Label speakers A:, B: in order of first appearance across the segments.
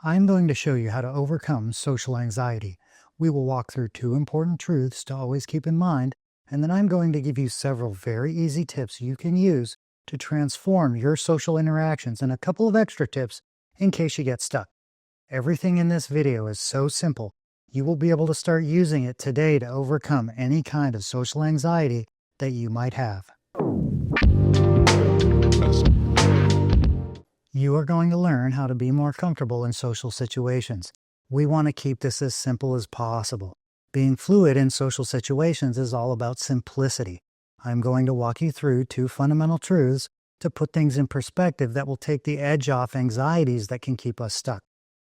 A: I'm going to show you how to overcome social anxiety. We will walk through two important truths to always keep in mind, and then I'm going to give you several very easy tips you can use to transform your social interactions and a couple of extra tips in case you get stuck. Everything in this video is so simple, you will be able to start using it today to overcome any kind of social anxiety that you might have. You are going to learn how to be more comfortable in social situations. We want to keep this as simple as possible. Being fluid in social situations is all about simplicity. I'm going to walk you through two fundamental truths to put things in perspective that will take the edge off anxieties that can keep us stuck.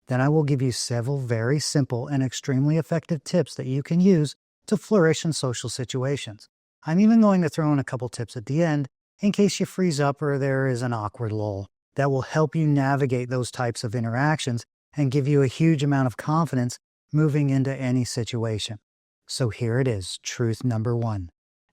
A: Then I will give you several very simple and extremely effective tips that you can use to flourish in social situations. I'm even going to throw in a couple tips at the end in case you freeze up or there is an awkward lull that will help you navigate those types of interactions and give you a huge amount of confidence moving into any situation. So here it is, truth number one.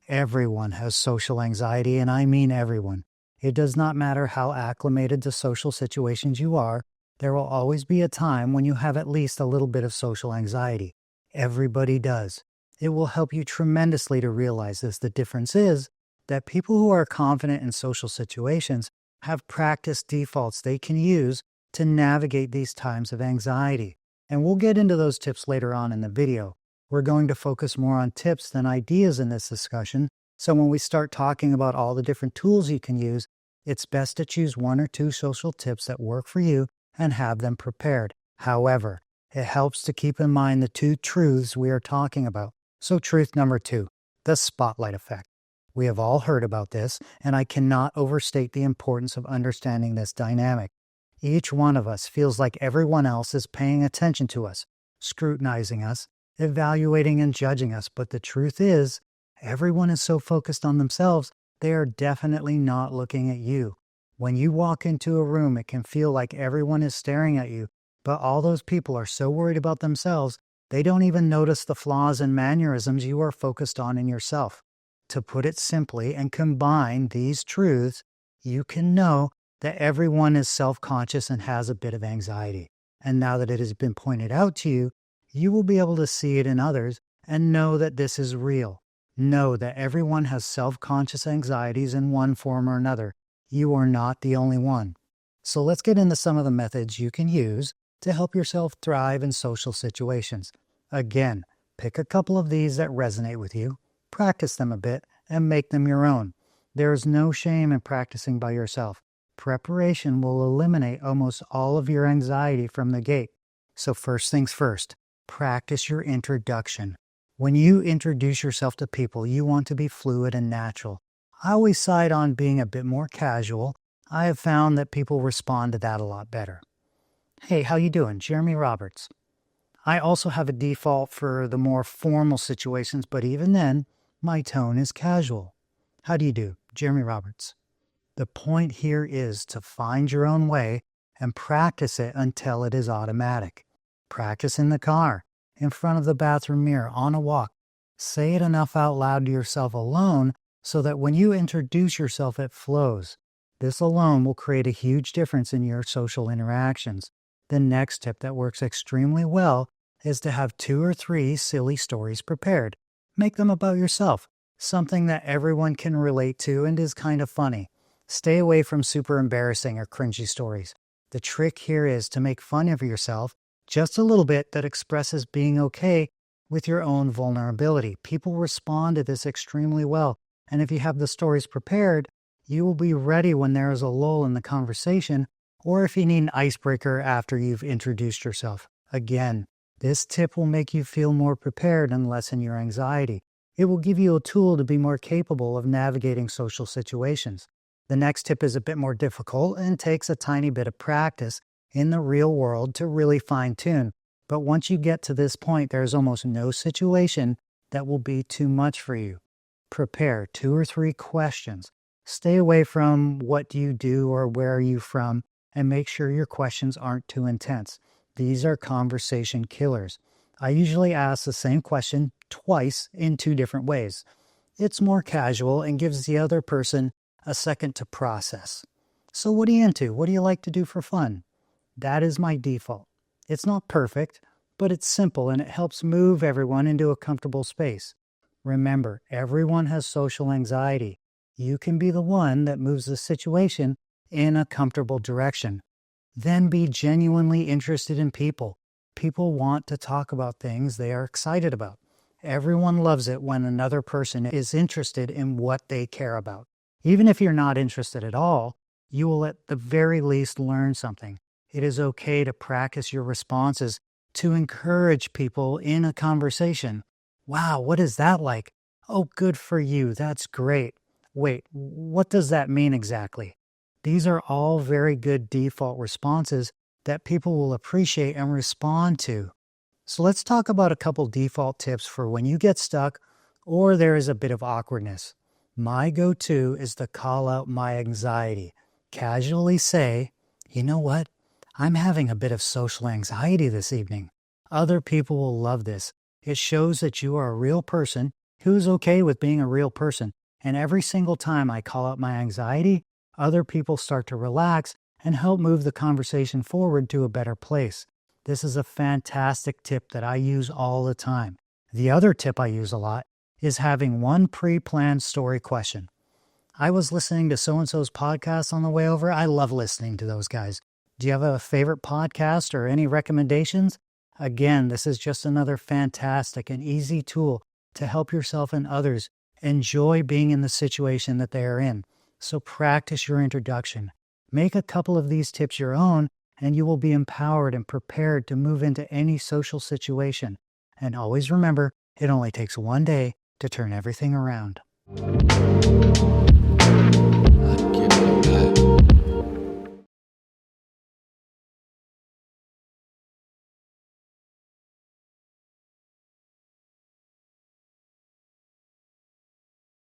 A: Everyone has social anxiety, and I mean everyone. It does not matter how acclimated to social situations you are, there will always be a time when you have at least a little bit of social anxiety. Everybody does. It will help you tremendously to realize this. The difference is that people who are confident in social situations have practice defaults they can use to navigate these times of anxiety. And we'll get into those tips later on in the video. We're going to focus more on tips than ideas in this discussion. So when we start talking about all the different tools you can use, it's best to choose one or two social tips that work for you and have them prepared. However, it helps to keep in mind the two truths we are talking about. So truth number two, the spotlight effect. We have all heard about this, and I cannot overstate the importance of understanding this dynamic. Each one of us feels like everyone else is paying attention to us, scrutinizing us, evaluating and judging us, but the truth is, everyone is so focused on themselves, they are definitely not looking at you. When you walk into a room, it can feel like everyone is staring at you, but all those people are so worried about themselves, they don't even notice the flaws and mannerisms you are focused on in yourself. To put it simply and combine these truths, you can know that everyone is self-conscious and has a bit of anxiety. And now that it has been pointed out to you, you will be able to see it in others and know that this is real. Know that everyone has self-conscious anxieties in one form or another. You are not the only one. So let's get into some of the methods you can use to help yourself thrive in social situations. Again, pick a couple of these that resonate with you, practice them a bit, and make them your own. There is no shame in practicing by yourself. Preparation will eliminate almost all of your anxiety from the gate. So first things first, practice your introduction. When you introduce yourself to people, you want to be fluid and natural. I always side on being a bit more casual. I have found that people respond to that a lot better. Hey, how you doing? Jeremy Roberts. I also have a default for the more formal situations, but even then, my tone is casual. How do you do? Jeremy Roberts. The point here is to find your own way and practice it until it is automatic. Practice in the car, in front of the bathroom mirror, on a walk. Say it enough out loud to yourself alone so that when you introduce yourself, it flows. This alone will create a huge difference in your social interactions. The next tip that works extremely well is to have 2 or 3 silly stories prepared. Make them about yourself, something that everyone can relate to and is kind of funny. Stay away from super embarrassing or cringy stories. The trick here is to make fun of yourself just a little bit that expresses being okay with your own vulnerability. People respond to this extremely well, and if you have the stories prepared, you will be ready when there is a lull in the conversation, or if you need an icebreaker after you've introduced yourself. Again, this tip will make you feel more prepared and lessen your anxiety. It will give you a tool to be more capable of navigating social situations. The next tip is a bit more difficult and takes a tiny bit of practice in the real world to really fine-tune. But once you get to this point, there's almost no situation that will be too much for you. Prepare 2 or 3 questions. Stay away from what do you do or where are you from, and make sure your questions aren't too intense. These are conversation killers. I usually ask the same question twice in 2 different ways. It's more casual and gives the other person a second to process. So what are you into? What do you like to do for fun? That is my default. It's not perfect, but it's simple and it helps move everyone into a comfortable space. Remember, everyone has social anxiety. You can be the one that moves the situation in a comfortable direction. Then be genuinely interested in people. People want to talk about things they are excited about. Everyone loves it when another person is interested in what they care about. Even if you're not interested at all, you will at the very least learn something. It is okay to practice your responses to encourage people in a conversation. Wow, what is that like? Oh, good for you. That's great. Wait, what does that mean exactly? These are all very good default responses that people will appreciate and respond to. So let's talk about a couple default tips for when you get stuck or there is a bit of awkwardness. My go-to is to call out my anxiety. Casually say, you know what? I'm having a bit of social anxiety this evening. Other people will love this. It shows that you are a real person who's okay with being a real person. And every single time I call out my anxiety, other people start to relax and help move the conversation forward to a better place. This is a fantastic tip that I use all the time. The other tip I use a lot is having one pre-planned story question. I was listening to so-and-so's podcast on the way over. I love listening to those guys. Do you have a favorite podcast or any recommendations? Again, this is just another fantastic and easy tool to help yourself and others enjoy being in the situation that they are in. So practice your introduction. Make a couple of these tips your own, and you will be empowered and prepared to move into any social situation. And always remember, it only takes one day to turn everything around.